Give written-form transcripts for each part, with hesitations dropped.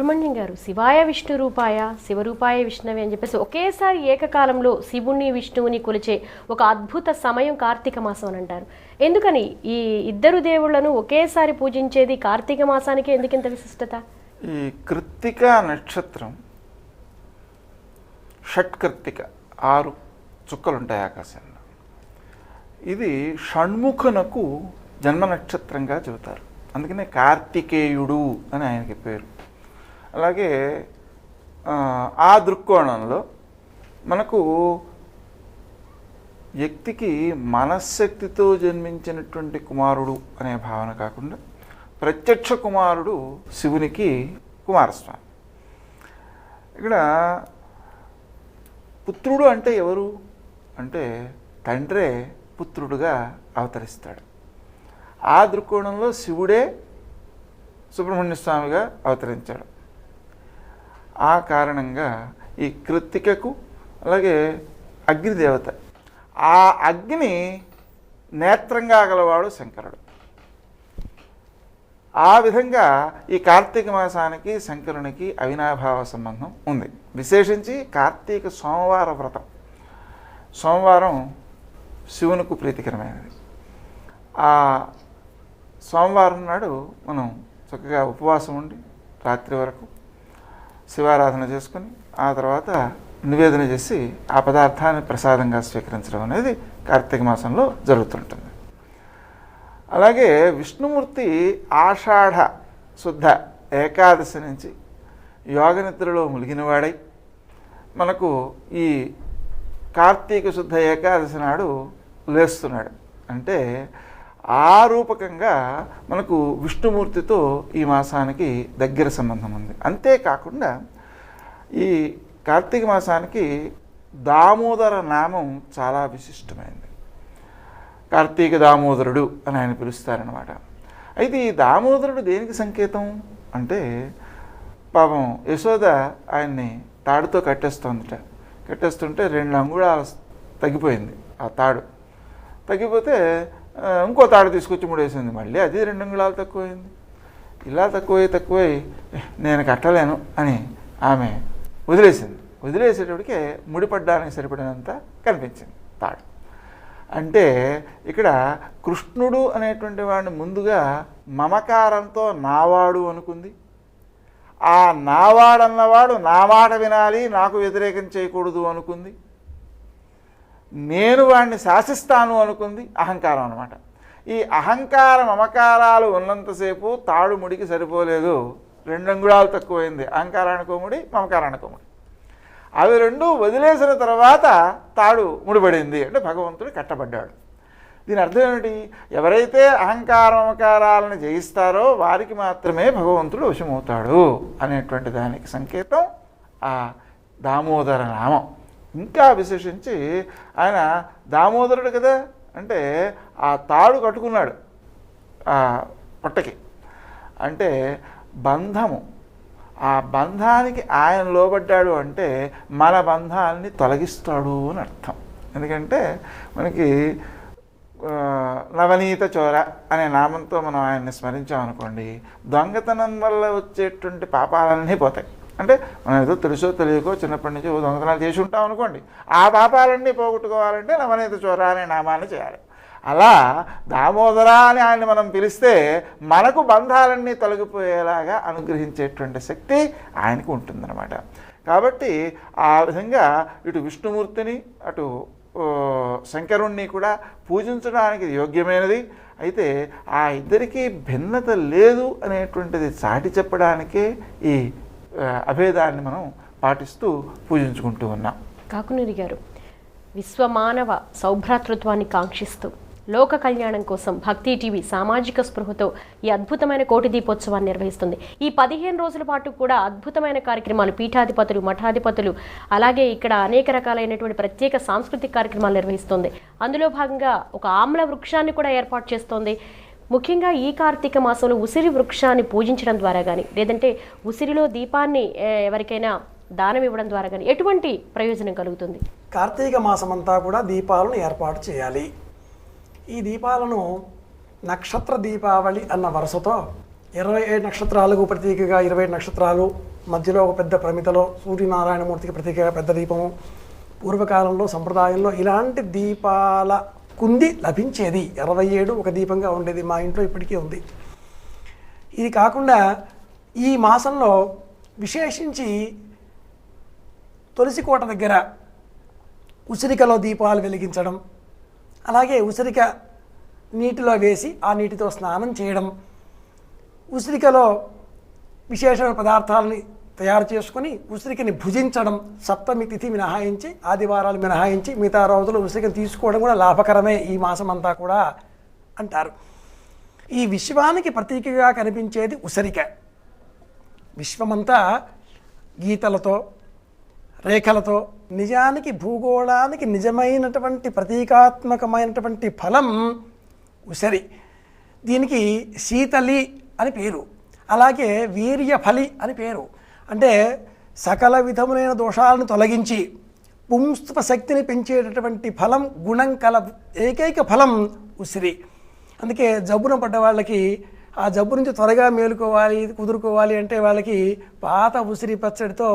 సుబ్రహ్మణ్యం గారు, శివాయ విష్ణు రూపాయ శివరూపాయ విష్ణువే అని చెప్పేసి ఒకేసారి ఏకకాలంలో శివుని విష్ణువుని కొలిచే ఒక అద్భుత సమయం కార్తీక మాసం అని అంటారు. ఎందుకని ఈ ఇద్దరు దేవుళ్లను ఒకేసారి పూజించేది కార్తీక మాసానికి ఎందుకింత విశిష్టత? ఈ కృత్తిక నక్షత్రం షట్కృత్తిక 6 చుక్కలుంటాయి ఆకాశంలో. ఇది షణ్ముఖునకు జన్మ నక్షత్రంగా చెబుతారు. అందుకనే కార్తికేయుడు అని ఆయనకి పేరు. అలాగే ఆ దృక్కోణంలో మనకు వ్యక్తికి మనశ్శక్తితో జన్మించినటువంటి కుమారుడు అనే భావన కాకుండా ప్రత్యక్ష కుమారుడు శివునికి కుమారస్వామి. ఇక్కడ పుత్రుడు అంటే ఎవరు అంటే తండ్రే పుత్రుడుగా అవతరిస్తాడు. ఆ దృక్కోణంలో శివుడే సుబ్రహ్మణ్య స్వామిగా అవతరించాడు. ఆ కారణంగా ఈ కృత్తికకు అలాగే అగ్నిదేవత, ఆ అగ్ని నేత్రంగా గలవాడు శంకరుడు. ఆ విధంగా ఈ కార్తీక మాసానికి శంకరునికి అవినాభావ సంబంధం ఉంది. విశేషించి కార్తీక సోమవార వ్రతం, సోమవారం శివునికి ప్రీతికరమైనది. ఆ సోమవారం నాడు మనం చక్కగా ఉపవాసం ఉండి రాత్రి వరకు శివారాధన చేసుకుని ఆ తర్వాత నివేదన చేసి ఆ పదార్థాన్ని ప్రసాదంగా స్వీకరించడం అనేది కార్తీక మాసంలో జరుగుతుంటుంది. అలాగే విష్ణుమూర్తి ఆషాఢ శుద్ధ ఏకాదశి నుంచి యోగనిద్రలో ములిగినవాడై మనకు ఈ కార్తీక శుద్ధ ఏకాదశి నాడు లేస్తున్నాడు. అంటే ఆ రూపకంగా మనకు విష్ణుమూర్తితో ఈ మాసానికి దగ్గర సంబంధం ఉంది. అంతేకాకుండా ఈ కార్తీక మాసానికి దామోదర నామం చాలా విశిష్టమైనది. కార్తీక దామోదరుడు అని ఆయన పిలుస్తారనమాట. అయితే ఈ దామోదరుడు దేనికి సంకేతం అంటే పాపం యశోద ఆయన్ని తాడుతో కట్టేస్తుందట. కట్టేస్తుంటే 2 అంగుళాలు తగ్గిపోయింది. ఆ తాడు తగ్గిపోతే ఇంకో తాడు తీసుకొచ్చి ముడేసింది. మళ్ళీ అది 2 అంగుళాలు తక్కువైంది. ఇలా తక్కువై నేను కట్టలేను అని ఆమె వదిలేసింది. వదిలేసేటప్పటికే ముడిపడ్డానికి సరిపడినంత కనిపించింది తాడు. అంటే ఇక్కడ కృష్ణుడు అనేటువంటి వాడిని ముందుగా మమకారంతో నావాడు అనుకుంది. ఆ నావాడన్నవాడు నా మాట వినాలి, నాకు వ్యతిరేకం చేయకూడదు అనుకుంది. నేను వాడిని శాసిస్తాను అనుకుంది. అహంకారం అన్నమాట. ఈ అహంకార మమకారాలు ఉన్నంతసేపు తాడు ముడికి సరిపోలేదు. 2 అంగుళాలు తక్కువైంది. అహంకారానికో ముడి, మమకారానికో ముడి. అవి 2 వదిలేసిన తర్వాత తాడు ముడిపడింది. అంటే భగవంతుడు కట్టబడ్డాడు. దీని అర్థం ఏమిటి? ఎవరైతే అహంకార మమకారాలను జయిస్తారో వారికి మాత్రమే భగవంతుడు వశమవుతాడు అనేటువంటి దానికి సంకేతం ఆ దామోదర నామం. ఇంకా విశేషించి ఆయన దామోదరుడు కదా, అంటే ఆ తాడు కట్టుకున్నాడు ఆ పొట్టకి. అంటే బంధము, ఆ బంధానికి ఆయన లోబడ్డాడు అంటే మన బంధాలని తొలగిస్తాడు అని అర్థం. ఎందుకంటే మనకి నవనీత చోర అనే నామంతో మనం ఆయన్ని స్మరించామనుకోండి, దొంగతనం వల్ల వచ్చేటువంటి పాపాలన్నీ పోతాయి. అంటే మనం ఏదో తెలుసో తెలియకో చిన్నప్పటి నుంచి దొంగతనాలు చేసి ఉంటాం అనుకోండి, ఆ పాపాలన్నీ పోగొట్టుకోవాలంటే నవనీత చోర అనే నామాన్ని చేయాలి. అలా దామోదర అని ఆయన్ని మనం పిలిస్తే మనకు బంధాలన్నీ తొలగిపోయేలాగా అనుగ్రహించేటువంటి శక్తి ఆయనకు ఉంటుందన్నమాట. కాబట్టి ఆ విధంగా ఇటు విష్ణుమూర్తిని అటు శంకరుణ్ణి కూడా పూజించడానికి యోగ్యమైనది. అయితే ఆ ఇద్దరికీ భిన్నత లేదు అనేటువంటిది చాటి చెప్పడానికే ఈ అభేదాన్ని మనం పాటిస్తూ పూజించుకుంటూ ఉన్నాం. కాకునూరి గారు, విశ్వమానవ సౌభ్రాతృత్వాన్ని కాంక్షిస్తూ లోక కళ్యాణం కోసం భక్తి టీవీ సామాజిక స్పృహతో ఈ అద్భుతమైన కోటి దీపోత్సవాన్ని నిర్వహిస్తుంది. ఈ 15 రోజుల పాటు కూడా అద్భుతమైన కార్యక్రమాలు, పీఠాధిపతులు, మఠాధిపతులు, అలాగే ఇక్కడ అనేక రకాలైనటువంటి ప్రత్యేక సాంస్కృతిక కార్యక్రమాలు నిర్వహిస్తుంది. అందులో భాగంగా ఒక ఆమ్ల వృక్షాన్ని కూడా ఏర్పాటు చేస్తోంది. ముఖ్యంగా ఈ కార్తీక మాసంలో ఉసిరి వృక్షాన్ని పూజించడం ద్వారా కానీ, లేదంటే ఉసిరిలో దీపాన్ని ఎవరికైనా దానం ఇవ్వడం ద్వారా కానీ ఎటువంటి ప్రయోజనం కలుగుతుంది? కార్తీక మాసం అంతా కూడా దీపాలను ఏర్పాటు చేయాలి. ఈ దీపాలను నక్షత్ర దీపావళి అన్న వరుసతో 27 నక్షత్రాలకు ప్రతీకగా 27 నక్షత్రాలు, మధ్యలో ఒక పెద్ద ప్రమితలో సూర్యనారాయణమూర్తికి ప్రతీకగా పెద్ద దీపము. పూర్వకాలంలో సంప్రదాయంలో ఇలాంటి దీపాల కుంది లభించేది. 27 ఒక దీపంగా ఉండేది. మా ఇంట్లో ఇప్పటికీ ఉంది. ఇది కాకుండా ఈ మాసంలో విశేషించి తులసికోట దగ్గర ఉసిరికలో దీపాలు వెలిగించడం, అలాగే ఉసిరిక నీటిలో వేసి ఆ నీటితో స్నానం చేయడం, ఉసిరికలో విశేషమైన పదార్థాలని తయారు చేసుకొని ఉసిరికని భుజించడం, సప్తమి తిథి మినహాయించి ఆదివారాలు మినహాయించి మిగతా రోజులు ఉసిరికని తీసుకోవడం కూడా లాభకరమే ఈ మాసం అంతా కూడా అంటారు. ఈ విశ్వానికి ప్రతీకగా కనిపించేది ఉసిరిక. విశ్వమంతా గీతలతో రేఖలతో, నిజానికి భూగోళానికి నిజమైనటువంటి ప్రతీకాత్మకమైనటువంటి ఫలం ఉసిరి. దీనికి శీతలి అని పేరు, అలాగే వీర్యఫలి అని పేరు. అంటే సకల విధములైన దోషాలను తొలగించి పుంస్త్వ శక్తిని పెంచేటటువంటి ఫలం, గుణం కల ఏకైక ఫలం ఉసిరి. అందుకే జబ్బున పడ్డ వాళ్ళకి ఆ జబ్బు నుంచి త్వరగా మేలుకోవాలి, కుదురుకోవాలి అంటే వాళ్ళకి పాత ఉసిరి పచ్చడితో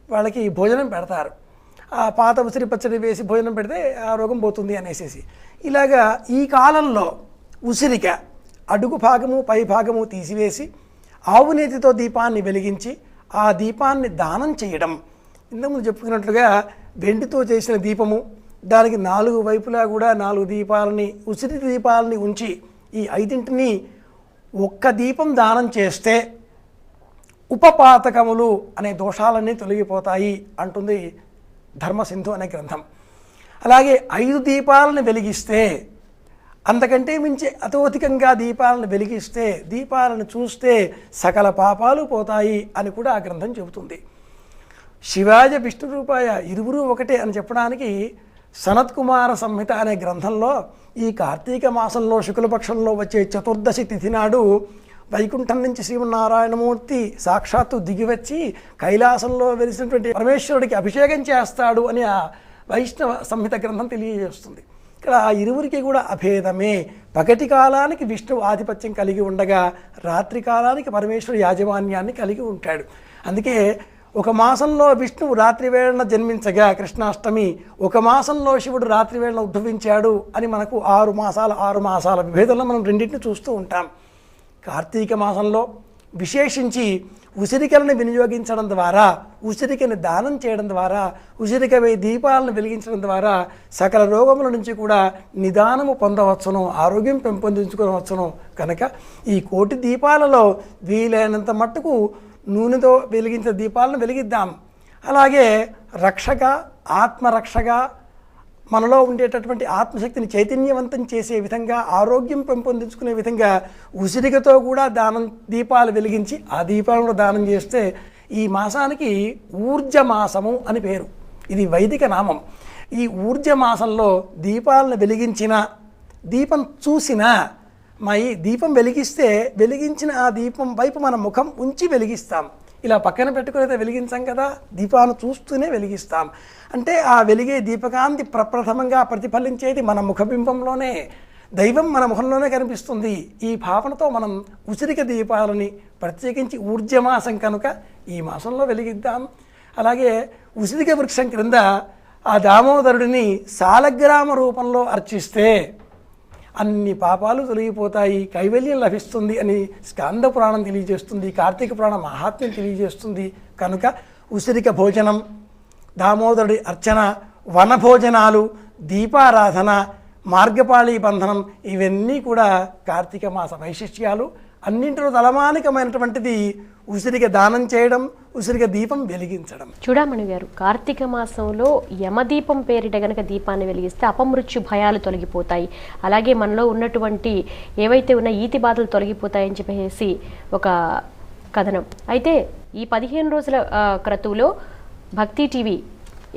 వాళ్ళకి భోజనం పెడతారు. ఆ పాత ఉసిరి పచ్చడి వేసి భోజనం పెడితే ఆ రోగం పోతుంది అనేసి. ఇలాగా ఈ కాలంలో ఉసిరిక అడుగు భాగము పై భాగము తీసివేసి ఆవు నేతితో దీపాన్ని వెలిగించి ఆ దీపాన్ని దానం చేయడం. ఇంతకుముందు చెప్పుకున్నట్లుగా వెండితో చేసిన దీపము, దానికి 4 వైపులా కూడా 4 దీపాలని, ఉసిరి దీపాలని ఉంచి ఈ 5ంటిని ఒక్క దీపం దానం చేస్తే ఉపపాతకములు అనే దోషాలన్నీ తొలగిపోతాయి అంటుంది ధర్మసింధు అనే గ్రంథం. అలాగే 5 దీపాలను వెలిగిస్తే, అంతకంటే మించి అతోధికంగా దీపాలను వెలిగిస్తే, దీపాలను చూస్తే సకల పాపాలు పోతాయి అని కూడా ఆ గ్రంథం చెబుతుంది. శివాజ విష్ణు రూపాయ ఇరువురు ఒకటే అని చెప్పడానికి సనత్కుమార సంహిత అనే గ్రంథంలో ఈ కార్తీక మాసంలో శుక్లపక్షంలో వచ్చే చతుర్దశి తిథి నాడు వైకుంఠం నుంచి శ్రీమన్నారాయణమూర్తి సాక్షాత్తు దిగివచ్చి కైలాసంలో వెలిసినటువంటి పరమేశ్వరుడికి అభిషేకం చేస్తాడు అని ఆ వైష్ణవ సంహిత గ్రంథం తెలియజేస్తుంది. ఇక్కడ ఆ ఇరువురికి కూడా అభేదమే. పగటి కాలానికి విష్ణువు ఆధిపత్యం కలిగి ఉండగా రాత్రి కాలానికి పరమేశ్వరుడు యాజమాన్యాన్ని కలిగి ఉంటాడు. అందుకే ఒక మాసంలో విష్ణువు రాత్రి వేళన జన్మించగా కృష్ణాష్టమి, ఒక మాసంలో శివుడు రాత్రి వేళన ఉద్భవించాడు అని మనకు 6 మాసాల విభేదంలో మనం రెండింటిని చూస్తూ ఉంటాం. కార్తీక మాసంలో విశేషించి ఉసిరికలను వినియోగించడం ద్వారా, ఉసిరికని దానం చేయడం ద్వారా, ఉసిరికపై దీపాలను వెలిగించడం ద్వారా సకల రోగముల నుంచి కూడా నిదానము పొందవచ్చును, ఆరోగ్యం పెంపొందించుకోవచ్చును. కనుక ఈ 1,000,000 దీపాలలో వీలైనంత మట్టుకు నూనెతో వెలిగించే దీపాలను వెలిగిద్దాం. అలాగే రక్షగా, ఆత్మరక్షగా, మనలో ఉండేటటువంటి ఆత్మశక్తిని చైతన్యవంతం చేసే విధంగా, ఆరోగ్యం పెంపొందించుకునే విధంగా ఉసిరికతో కూడా దీపాలు వెలిగించి ఆ దీపాలను దానం చేస్తే ఈ మాసానికి ఊర్జమాసము అని పేరు. ఇది వైదిక నామం. ఈ ఊర్జమాసంలో దీపాలను వెలిగించిన, దీపం చూసిన, దీపం వెలిగిస్తే వెలిగించిన ఆ దీపం వైపు మన ముఖం ఉంచి వెలిగిస్తాం. ఇలా పక్కన పెట్టుకుని అయితే వెలిగించాం కదా, దీపాన్ని చూస్తూనే వెలిగిస్తాం. అంటే ఆ వెలిగే దీపకాంతి ప్రప్రథమంగా ప్రతిఫలించేది మన ముఖబింబంలోనే, దైవం మన ముఖంలోనే కనిపిస్తుంది. ఈ భావనతో మనం ఉసిరిక దీపాలని, ప్రత్యేకించి ఊర్జమాసం కనుక ఈ మాసంలో వెలిగిద్దాం. అలాగే ఉసిరిక వృక్షం క్రింద ఆ దామోదరుడిని సాలగ్రామ రూపంలో అర్చిస్తే అన్ని పాపాలు తొలగిపోతాయి, కైవల్యం లభిస్తుంది అని స్కాంద పురాణం తెలియజేస్తుంది, కార్తీక పురాణం మహాత్మ్యం తెలియజేస్తుంది. కనుక ఉసిరిక భోజనం, దామోదరుడి అర్చన, వనభోజనాలు, దీపారాధన, మార్గపాళీ బంధనం ఇవన్నీ కూడా కార్తీక మాస వైశిష్ట్యాలు. అన్నింటిలో తలమానికమైనటువంటిది ఉసిరిక దానం చేయడం, ఉసిరిక దీపం వెలిగించడం. చూడమణి గారు, కార్తీక మాసంలో యమదీపం పేరిట గనక దీపాన్ని వెలిగిస్తే అపమృత్యు భయాలు తొలగిపోతాయి, అలాగే మనలో ఉన్నటువంటి ఏవైతే ఉన్న ఈతి బాధలు తొలగిపోతాయని చెప్పేసి ఒక కథనం. అయితే ఈ 15 రోజుల క్రతువులో భక్తి టీవీ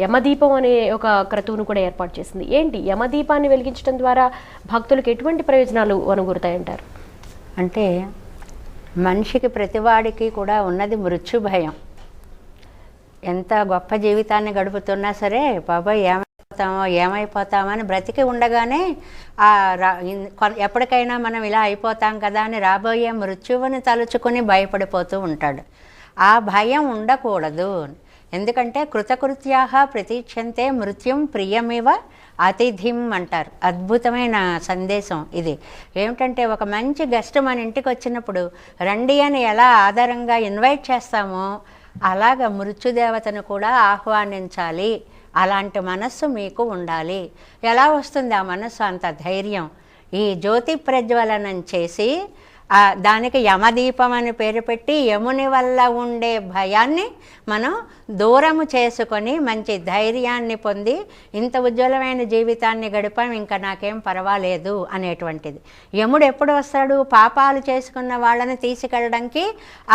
యమదీపం అనే ఒక క్రతువును కూడా ఏర్పాటు చేసింది. ఏంటి యమదీపాన్ని వెలిగించడం ద్వారా భక్తులకు ఎటువంటి ప్రయోజనాలు అనుగురుతాయంటారు? అంటే మనిషికి ప్రతివాడికి కూడా ఉన్నది మృత్యు భయం. ఎంత గొప్ప జీవితాన్ని గడుపుతున్నా సరే బాబాయ్ ఏమైపోతామో అని బ్రతికి ఉండగానే ఎప్పటికైనా మనం ఇలా అయిపోతాం కదా అని రాబోయే మృత్యువుని తలుచుకుని భయపడిపోతూ ఉంటాడు. ఆ భయం ఉండకూడదు. ఎందుకంటే కృతకృత్యాః ప్రతీక్షంతే మృత్యుం ప్రియమివ అతిథిం అంటారు. అద్భుతమైన సందేశం ఇది. ఏమిటంటే ఒక మంచి గెస్ట్ మన ఇంటికి వచ్చినప్పుడు రండి అని ఎలా ఆధారంగా ఇన్వైట్ చేస్తామో అలాగ మృత్యుదేవతను కూడా ఆహ్వానించాలి. అలాంటి మనస్సు మీకు ఉండాలి. ఎలా వస్తుంది ఆ మనస్సు? అంత ధైర్యం. ఈ జ్యోతి ప్రజ్వలనం చేసి దానికి యమదీపం అని పేరు పెట్టి యముని వల్ల ఉండే భయాన్ని మనం దూరము చేసుకొని మంచి ధైర్యాన్ని పొంది ఇంత ఉజ్వలమైన జీవితాన్ని గడిపాం, ఇంకా నాకేం పర్వాలేదు అనేటువంటిది. యముడు ఎప్పుడు వస్తాడు? పాపాలు చేసుకున్న వాళ్ళని తీసుకెళ్ళడానికి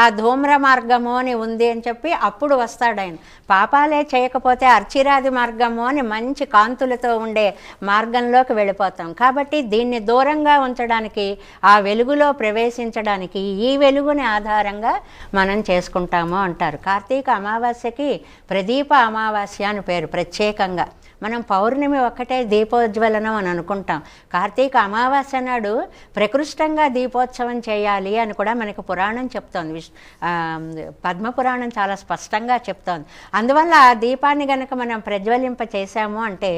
ఆ ధూమ్ర మార్గము అని ఉంది అని చెప్పి అప్పుడు వస్తాడు ఆయన. పాపాలే చేయకపోతే అర్చిరాది మార్గము అని మంచి కాంతులతో ఉండే మార్గంలోకి వెళ్ళిపోతాం. కాబట్టి దీన్ని దూరంగా ఉంచడానికి, ఆ వెలుగులో ప్రవేశించడానికి ఈ వెలుగుని ఆధారంగా మనం చేసుకుంటాము అంటారు. కార్తీక అమావాస్యకి ప్రదీప అమావాస్య అని పేరు. ప్రత్యేకంగా మనం పౌర్ణమి ఒక్కటే దీపోజ్వలనం అని అనుకుంటాం. కార్తీక అమావాస్య నాడు ప్రకృష్టంగా దీపోత్సవం చేయాలి అని కూడా మనకు పురాణం చెప్తోంది. పద్మపురాణం చాలా స్పష్టంగా చెప్తోంది. అందువల్ల ఆ దీపాన్ని గనక మనం ప్రజ్వలింప చేశాము అంటే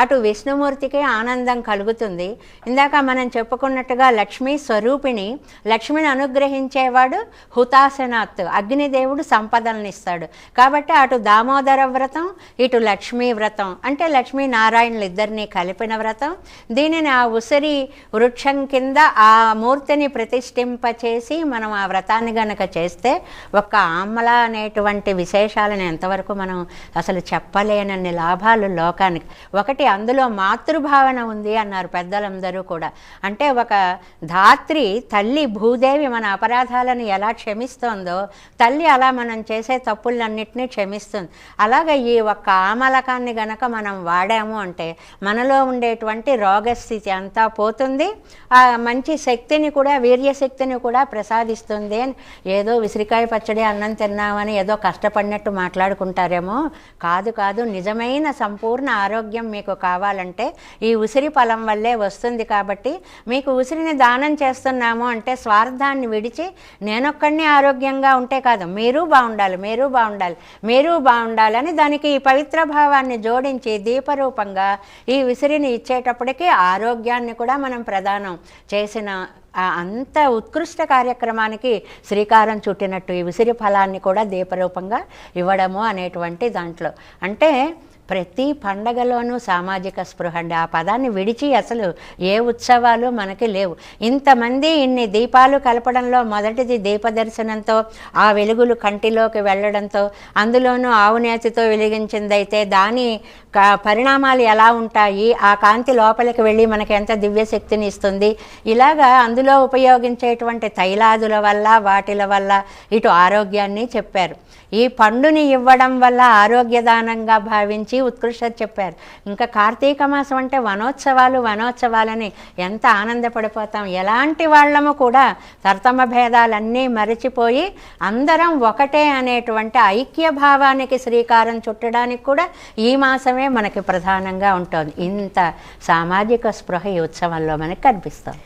అటు విష్ణుమూర్తికి ఆనందం కలుగుతుంది. ఇందాక మనం చెప్పుకున్నట్టుగా లక్ష్మీ స్వరూపిణి, లక్ష్మిని అనుగ్రహించేవాడు హుతాసనాత్, అగ్నిదేవుడు సంపదలను ఇస్తాడు. కాబట్టి అటు దామోదర వ్రతం, ఇటు లక్ష్మీ వ్రతం, అంటే లక్ష్మీనారాయణులు ఇద్దరిని కలిపిన వ్రతం. దీనిని ఆ ఉసిరి వృక్షం కింద ఆ మూర్తిని ప్రతిష్ఠింపచేసి మనం ఆ వ్రతాన్ని గనక చేస్తే ఒక్క ఆమ్మల అనేటువంటి విశేషాలను ఎంతవరకు మనం అసలు చెప్పలేనన్ని లాభాలు లోకానికి. ఒకటి, అందులో మాతృభావన ఉంది అన్నారు పెద్దలందరూ కూడా. అంటే ఒక ధాత్రి, తల్లి భూదేవి మన అపరాధాలను ఎలా క్షమిస్తోందో తల్లి అలా మనం చేసే తప్పులన్నింటినీ క్షమిస్తుంది. అలాగే ఈ ఒక్క ఆమలకాన్ని గనక మనం వాడాము అంటే మనలో ఉండేటువంటి రోగస్థితి అంతా పోతుంది. ఆ మంచి శక్తిని కూడా, వీర్యశక్తిని కూడా ప్రసాదిస్తుంది. అని ఏదో విసిరికాయ పచ్చడి అన్నం తిన్నామని ఏదో కష్టపడినట్టు మాట్లాడుకుంటారేమో. కాదు కాదు, నిజమైన సంపూర్ణ ఆరోగ్యం మీకు కావాలంటే ఈ ఉసిరి ఫలం వల్లే వస్తుంది. కాబట్టి మీకు ఉసిరిని దానం చేస్తున్నాము అంటే స్వార్థాన్ని విడిచి నేనొక్కడిని ఆరోగ్యంగా ఉంటే కాదు, మీరు బాగుండాలి, మీరు బాగుండాలి, మీరు బాగుండాలి అని దానికి ఈ పవిత్ర భావాన్ని జోడించి దీపరూపంగా ఈ విసిరిని ఇచ్చేటప్పటికీ ఆరోగ్యాన్ని కూడా మనం ప్రదానం చేసిన అంత ఉత్కృష్ట కార్యక్రమానికి శ్రీకారం చుట్టినట్టు ఈ విసిరి ఫలాన్ని కూడా దీపరూపంగా ఇవ్వడము అనేటువంటి దాంట్లో. అంటే ప్రతి పండగలోనూ సామాజిక స్పృహ అండి. ఆ పదాన్ని విడిచి అసలు ఏ ఉత్సవాలు మనకి లేవు. ఇంతమంది ఇన్ని దీపాలు కలపడంలో మొదటిది దీపదర్శనంతో, ఆ వెలుగులు కంటిలోకి వెళ్ళడంతో, అందులోనూ ఆవు నేతితో వెలిగించిందైతే దాని పరిణామాలు ఎలా ఉంటాయి, ఆ కాంతి లోపలికి వెళ్ళి మనకి ఎంత దివ్యశక్తిని ఇస్తుంది, ఇలాగా అందులో ఉపయోగించేటువంటి తైలాదుల వల్ల వాటిల వల్ల ఇటు ఆరోగ్యాన్ని చెప్పారు. ఈ పండుని ఇవ్వడం వల్ల ఆరోగ్యదానంగా భావించి ఉత్కృష్టత చెప్పారు. ఇంకా కార్తీక మాసం అంటే వనోత్సవాలని ఎంత ఆనందపడిపోతాం. ఎలాంటి వాళ్ళము కూడా తర్తమ భేదాలన్నీ మరిచిపోయి అందరం ఒకటే అనేటువంటి ఐక్య భావానికి శ్రీకారం చుట్టడానికి కూడా ఈ మాసమే మనకి ప్రధానంగా ఉంటుంది. ఇంత సామాజిక స్పృహ ఈ ఉత్సవంలో మనకి కనిపిస్తుంది.